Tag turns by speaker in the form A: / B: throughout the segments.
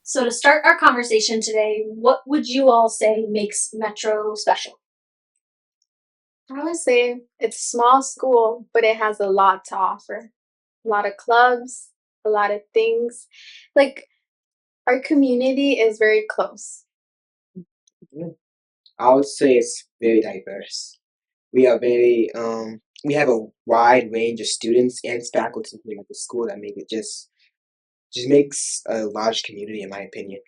A: So, to start our conversation today, what would you all say makes Metro special?
B: I would say it's a small school, but it has a lot to offer. A lot of clubs, a lot of things. Like our community is very close.
C: Yeah. I would say it's very diverse. We are very we have a wide range of students and faculty here at the school that make it just makes a large community in my opinion.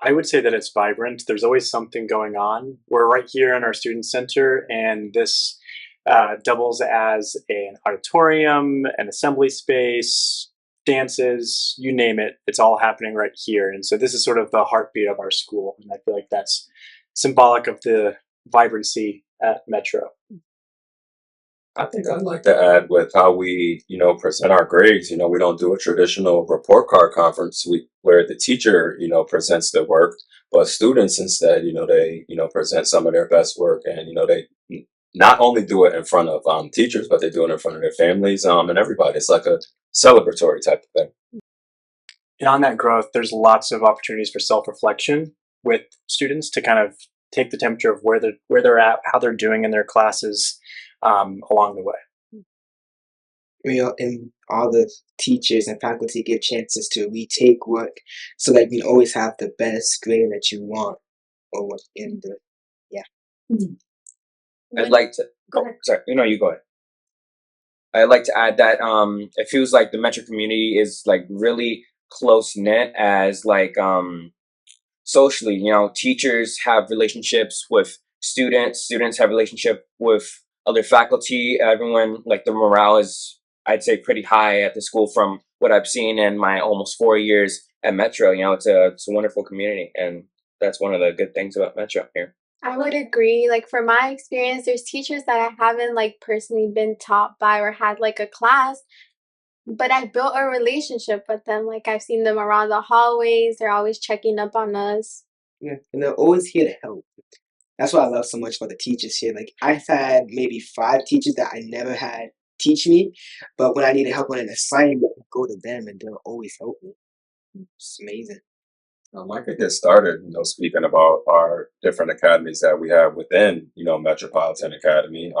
D: I would say that it's vibrant. There's always something going on. We're right here in our student center, and this doubles as an auditorium, an assembly space, dances, you name it. It's all happening right here. And so this is sort of the heartbeat of our school. And I feel like that's symbolic of the vibrancy at Metro.
E: I think I'd like to add with how we, present our grades. We don't do a traditional report card conference where the teacher, presents their work, but students instead, they, present some of their best work and, they not only do it in front of teachers, but they do it in front of their families and everybody. It's like a celebratory type of thing.
D: And on that growth, there's lots of opportunities for self-reflection with students to kind of take the temperature of where they're at, how they're doing in their classes along the way.
C: And all the teachers and faculty get chances to retake work so that you can always have the best grade that you want or what in the yeah.
F: I'd like to.
A: Go
F: Oh,
A: ahead.
F: sorry. No, you go ahead. I'd like to add that it feels like the Metro community is like really close knit as like socially. Teachers have relationships with students. Students have relationship with other faculty. Everyone, like, the morale is, I'd say, pretty high at the school from what I've seen in my almost 4 years at Metro. It's a wonderful community, and that's one of the good things about Metro here.
B: I would agree. Like for my experience, there's teachers that I haven't like personally been taught by or had like a class, but I built a relationship with them. Like I've seen them around the hallways. They're always checking up on us.
C: Yeah. And they're always here to help. That's what I love so much about the teachers here. Like I've had maybe 5 teachers that I never had teach me, but when I needed help on an assignment, I go to them and they'll always help me. It's amazing.
E: I could get started, speaking about our different academies that we have within, Metropolitan Academy.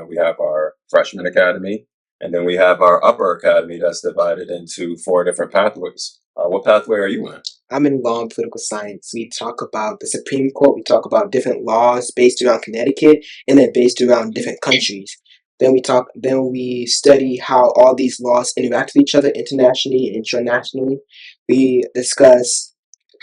E: We have our freshman academy, and then we have our upper academy that's divided into 4 different pathways. What pathway are you in?
C: I'm in law and political science. We talk about the Supreme Court. We talk about different laws based around Connecticut and then based around different countries. Then we study how all these laws interact with each other internationally and internationally. We discuss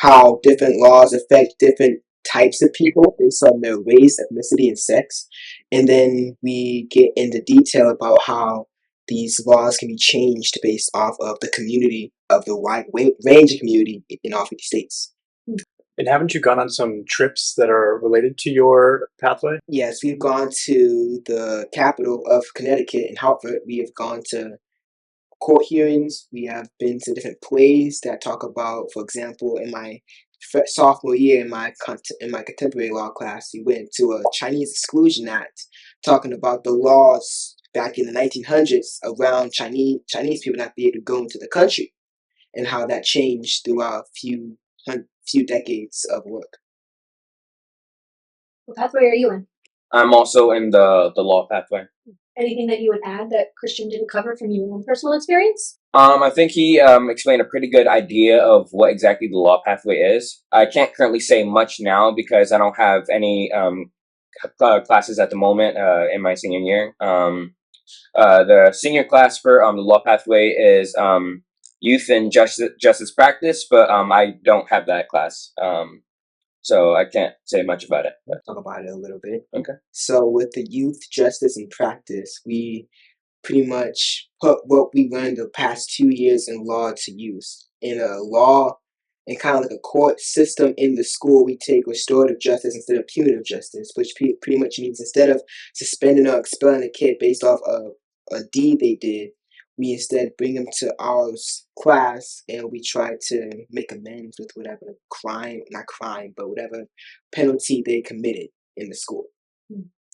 C: how different laws affect different types of people based on their race, ethnicity, and sex. And then we get into detail about how these laws can be changed based off of the community of the range of community in all 50 states.
D: And haven't you gone on some trips that are related to your pathway?
C: Yes, we've gone to the capital of Connecticut in Hartford. We have gone to court hearings. We have been to different plays that talk about, for example, in my sophomore year in my contemporary law class, we went to a Chinese Exclusion Act talking about the laws back in the 1900s around Chinese people not being able to go into the country and how that changed throughout a few decades of work.
A: What pathway are you in?
F: I'm also in the law pathway.
A: Anything that you would add that Christian didn't cover from your own personal experience?
F: I think he explained a pretty good idea of what exactly the law pathway is. I can't currently say much now because I don't have any classes at the moment in my senior year. The senior class for the law pathway is youth and justice practice, but I don't have that class. So I can't say much about it. But.
C: Talk about it a little bit.
F: Okay.
C: So with the youth justice and practice, we pretty much put what we learned the past 2 years in law to use. In a law and kind of like a court system in the school, we take restorative justice instead of punitive justice, which pretty much means instead of suspending or expelling a kid based off of a deed they did, we instead bring them to our class and we try to make amends with whatever not crime, but whatever penalty they committed in the school.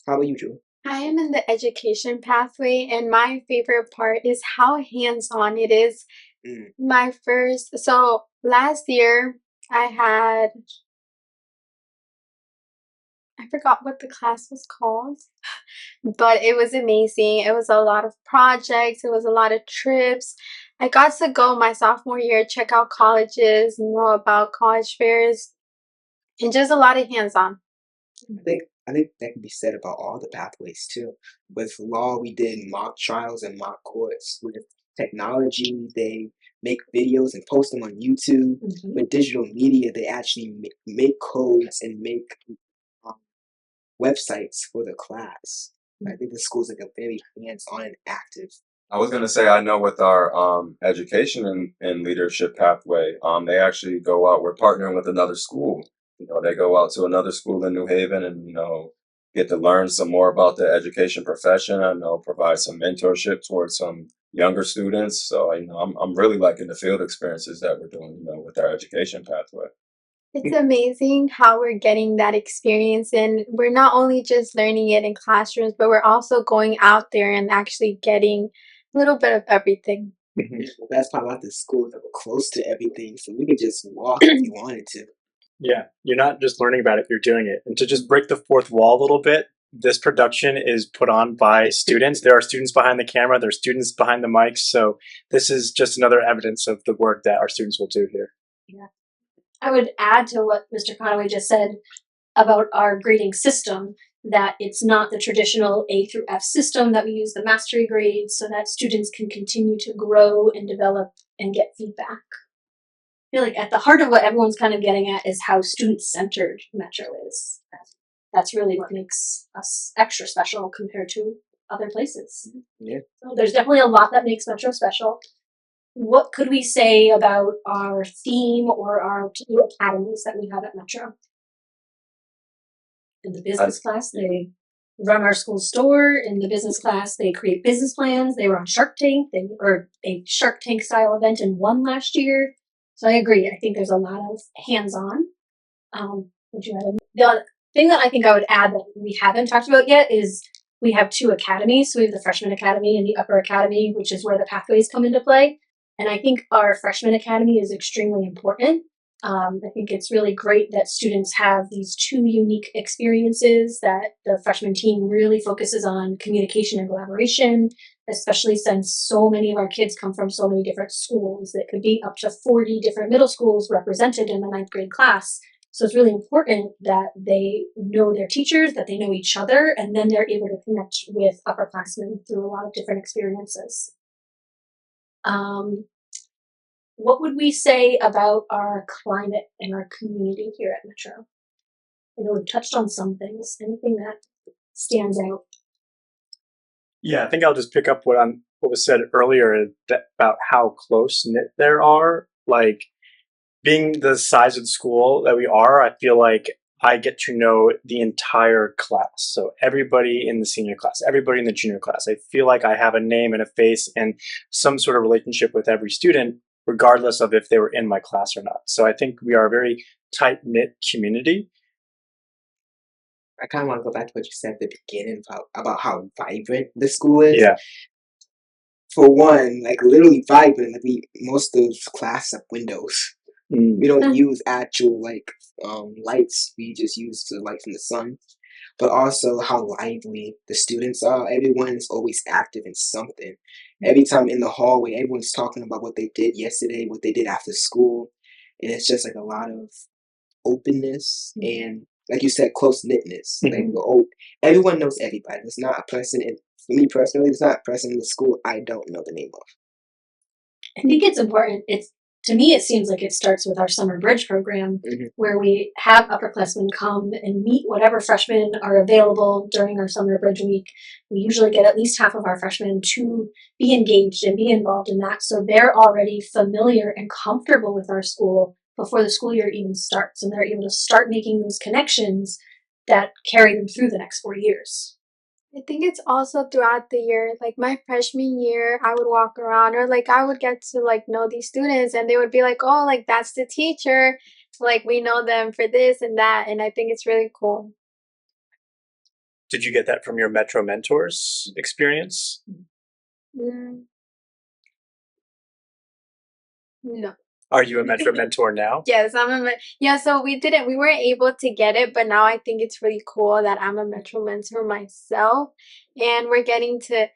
C: How about you, Drew?
B: I am in the education pathway, and my favorite part is how hands on it is.
C: Mm.
B: So last year I forgot what the class was called, but it was amazing. It was a lot of projects, it was a lot of trips. I got to go my sophomore year, check out colleges, know about college fairs, and just a lot of hands on.
C: I think that can be said about all the pathways too. With law, we did mock trials and mock courts. With technology, they make videos and post them on YouTube.
A: Mhm.
C: With digital media, they actually make codes and make um, websites for the class. I think the school's like a very hands-on and active.
E: I was gonna say I know with our education and leadership pathway, they actually go out. We're partnering with another school. You know, they go out to another school in New Haven and get to learn some more about the education profession. I know provide some mentorship towards some younger students. So I'm really liking the field experiences that we're doing. With our education pathway.
B: It's amazing how we're getting that experience, and we're not only just learning it in classrooms, but we're also going out there and actually getting a little bit of everything.
D: Mhm.
C: The best part about this school is that we're close to everything, so we could just walk if you wanted to.
D: Yeah, you're not just learning about it, you're doing it. And to just break the fourth wall a little bit, this production is put on by students. There are students behind the camera, there are students behind the mics. So this is just another evidence of the work that our students will do here.
A: Yeah. I would add to what Mr. Conaway just said about our grading system, that it's not the traditional A through F system, that we use the mastery grades so that students can continue to grow and develop and get feedback. I feel like at the heart of what everyone's kind of getting at is how student-centered Metro is. That's really what makes us extra special compared to other places.
C: Yeah.
A: So there's definitely a lot that makes Metro special. What could we say about our theme or our two academies that we have at Metro? In the business class, they run our school store. In the business class, they create business plans. They were on Shark Tank, or a Shark Tank style event and won last year. So I agree. I think there's a lot of hands-on. Would you add? The thing that I think I would add that we haven't talked about yet is we have two academies. So we have the freshman academy and the upper academy, which is where the pathways come into play. And I think our freshman academy is extremely important. I think it's really great that students have these two unique experiences, that the freshman team really focuses on communication and collaboration, especially since so many of our kids come from so many different schools. It could be up to 40 different middle schools represented in the ninth grade class. So it's really important that they know their teachers, that they know each other, and then they're able to connect with upperclassmen through a lot of different experiences. What would we say about our climate and our community here at Metro? I know we've touched on some things. Anything that stands out?
D: Yeah, I think I'll just pick up what was said earlier about how close knit there are. Like being the size of the school that we are, I feel like I get to know the entire class. So everybody in the senior class, everybody in the junior class. I feel like I have a name and a face and some sort of relationship with every student, regardless of if they were in my class or not. So I think we are a very tight knit community.
C: I kind of want to go back to what you said at the beginning about how vibrant the school is.
D: Yeah.
C: For one, like literally vibrant. Like most of class have windows. We don't use actual lights. We just use the light from the sun. But also how lively the students are. Everyone is always active in something. Every time in the hallway, everyone's talking about what they did yesterday, what they did after school, and it's just like a lot of openness and, like you said, close knitness. Like everyone knows everybody. There's not a person for me personally, there's not a person in the school I don't know the name of.
A: I think it's important. To me, it seems like it starts with our summer bridge program, where we have upperclassmen come and meet whatever freshmen are available during our summer bridge week. We usually get at least half of our freshmen to be engaged and be involved in that, so they're already familiar and comfortable with our school before the school year even starts, and they're able to start making those connections that carry them through the next 4 years.
B: I think it's also throughout the year. Like my freshman year, I would walk around, or like I would get to like know these students, and they would be like, "Oh, like that's the teacher. Like we know them for this and that." And I think it's really cool.
D: Did you get that from your Metro Mentors experience?
B: Mm. No.
D: Are you a Metro mentor now?
B: Yes, yeah, so we weren't able to get it, but now I think it's really cool that I'm a Metro mentor myself. And we're getting to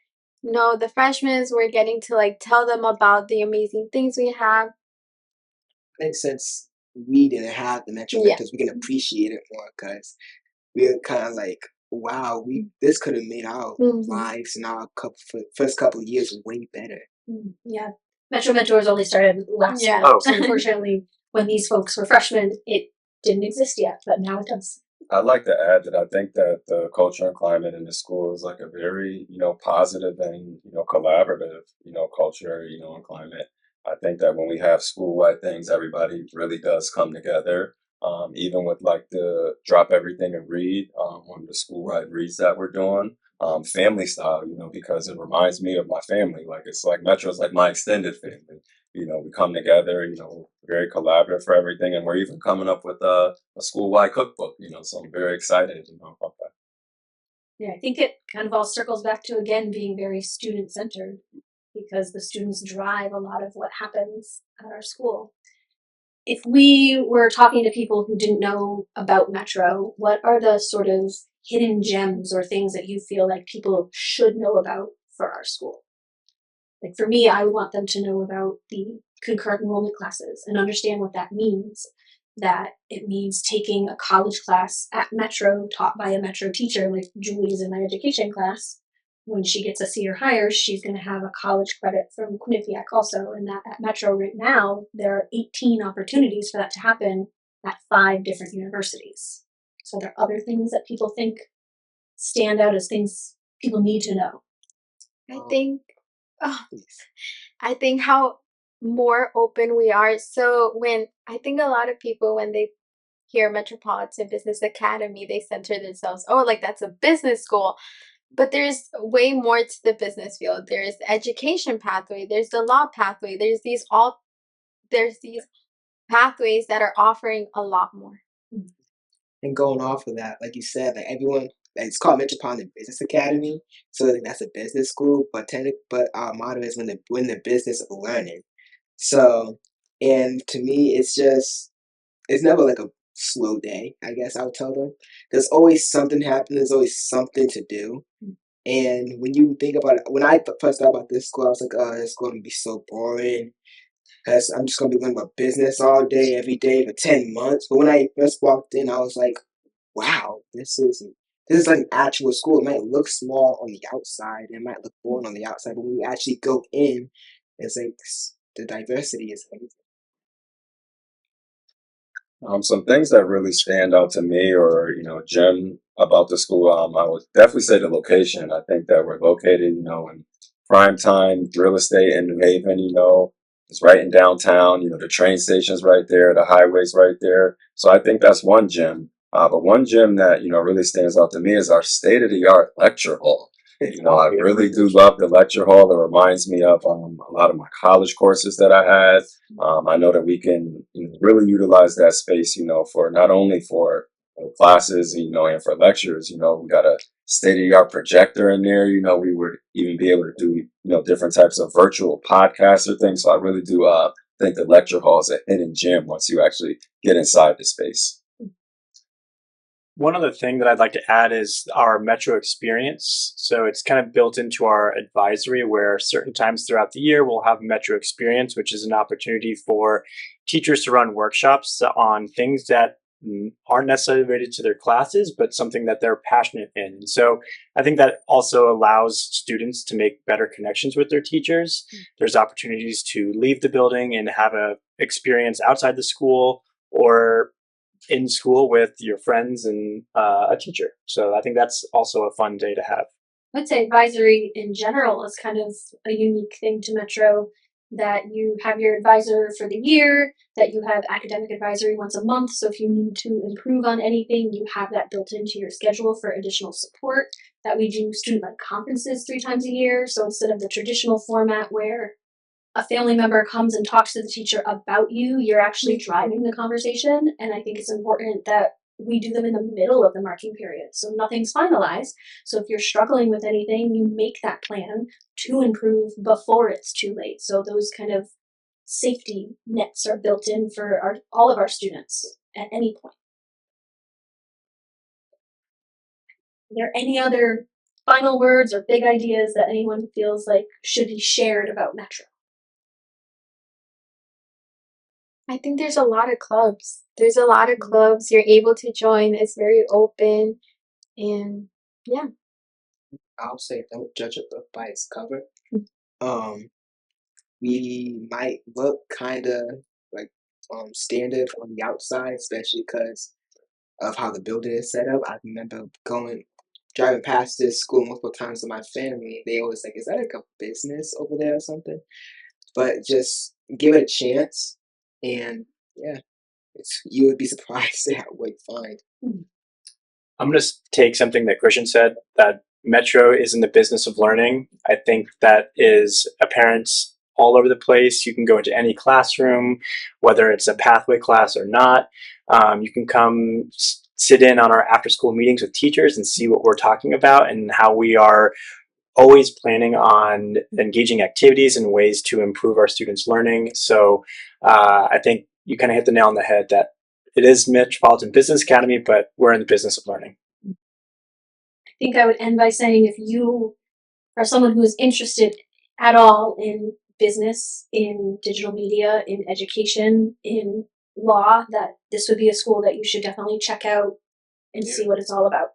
B: know the freshmen, we're getting to like tell them about the amazing things we have.
C: I think since we didn't have the Metro
B: Yeah.
C: mentors, we can appreciate it more because we're kind of like, wow, we this could have made our
B: Mhm.
C: lives in our first couple of years way better.
A: Yeah. Metro Mentors only started last
B: Yeah.
A: year.
D: Oh.
A: So unfortunately, when these folks were freshmen, it didn't exist yet, but now it does.
E: I'd like to add that I think that the culture and climate in the school is like a very, positive and, collaborative, culture, and climate. I think that when we have school-wide things, everybody really does come together. Even with like the drop everything and read, one of the school-wide reads that we're doing, family style, because it reminds me of my family. Like it's like Metro's like my extended family. We come together, very collaborative for everything, and we're even coming up with a school-wide cookbook, so I'm very excited, about that.
A: Yeah, I think it kind of all circles back to again being very student centered because the students drive a lot of what happens at our school. If we were talking to people who didn't know about Metro, what are the sort of hidden gems or things that you feel like people should know about for our school? Like for me, I would want them to know about the concurrent enrollment classes and understand what that means. That it means taking a college class at Metro taught by a Metro teacher, like Julie's in my education class. When she gets a C or higher, she's going to have a college credit from Quinnipiac also. And that at Metro right now, there are 18 opportunities for that to happen at 5 different universities. So there are other things that people think stand out as things people need to know.
B: I
C: Um,
B: think oh,
C: Please.
B: I think how more open we are. So when I think a lot of people when they hear Metropolitan Business Academy, they center themselves, oh, like that's a business school. But there's way more to the business field. There's the education pathway, there's the law pathway, there's these pathways that are offering a lot more.
C: And going off of that, like you said, like everyone, it's called Metropolitan Business Academy, so like, that's a business school. But our motto is when the business of learning. So, and to me, it's never like a slow day. I guess I would tell them there's always something happening. There's always something to do. And when you think about it, when I first thought about this school, I was like, oh, it's going to be so boring. Cause I'm just gonna be learning about business all day, every day for 10 months. But when I first walked in, I was like, wow, this is like an actual school. It might look small on the outside, it might look boring on the outside, but when you actually go in, it's like the diversity is amazing.
E: Some things that really stand out to me or, gem about the school, I would definitely say the location. I think that we're located, in prime time real estate in New Haven, it's right in downtown, the train station's right there, the highway's right there. So I think that's one gem. But one gem that, really stands out to me is our state of the art lecture hall. I really do love the lecture hall. It reminds me of a lot of my college courses that I had. I know that we can really utilize that space, for not only for classes, and for lectures. We got a state of the art projector in there. We would even be able to do, different types of virtual podcasts or things. So I really do think the lecture hall is a hidden gem once you actually get inside the space.
D: One other thing that I'd like to add is our Metro experience. So it's kind of built into our advisory where certain times throughout the year we'll have Metro experience, which is an opportunity for teachers to run workshops on things that aren't necessarily related to their classes, but something that they're passionate in. And so I think that also allows students to make better connections with their teachers. There's opportunities to leave the building and have a experience outside the school or in school with your friends and a teacher. So I think that's also a fun day to have.
A: I'd say advisory in general is kind of a unique thing to Metro that you have your advisor for the year, that you have academic advisory once a month. So if you need to improve on anything, you have that built into your schedule for additional support. That we do student-led conferences 3 times a year. So instead of the traditional format where a family member comes and talks to the teacher about you, you're actually driving the conversation. And I think it's important that we do them in the middle of the marking period. So nothing's finalized. So if you're struggling with anything, you make that plan to improve before it's too late. So those kind of safety nets are built in for all of our students at any point. Are there any other final words or big ideas that anyone feels like should be shared about Metro?
B: I think there's a lot of clubs. There's a lot of clubs you're able to join. It's very open, and yeah.
C: I'll say don't judge a book by its cover. We might look kind of like standard on the outside, especially because of how the building is set up. I remember driving past this school multiple times with my family. They always like, "Is that like a business over there or something?" But just give it a chance, and yeah, you would be surprised at what you find.
D: I'm going to take something that Christian said, that Metro is in the business of learning. I think that is apparent all over the place. You can go into any classroom, whether it's a pathway class or not. You can come sit in on our after school meetings with teachers and see what we're talking about and how we are always planning on engaging activities and ways to improve our students' learning. So I think you kind of hit the nail on the head that it is Metropolitan Business Academy, but we're in the business of learning.
A: I think I would end by saying if you are someone who is interested at all in business, in digital media, in education, in law, that this would be a school that you should definitely check out and see what it's all about.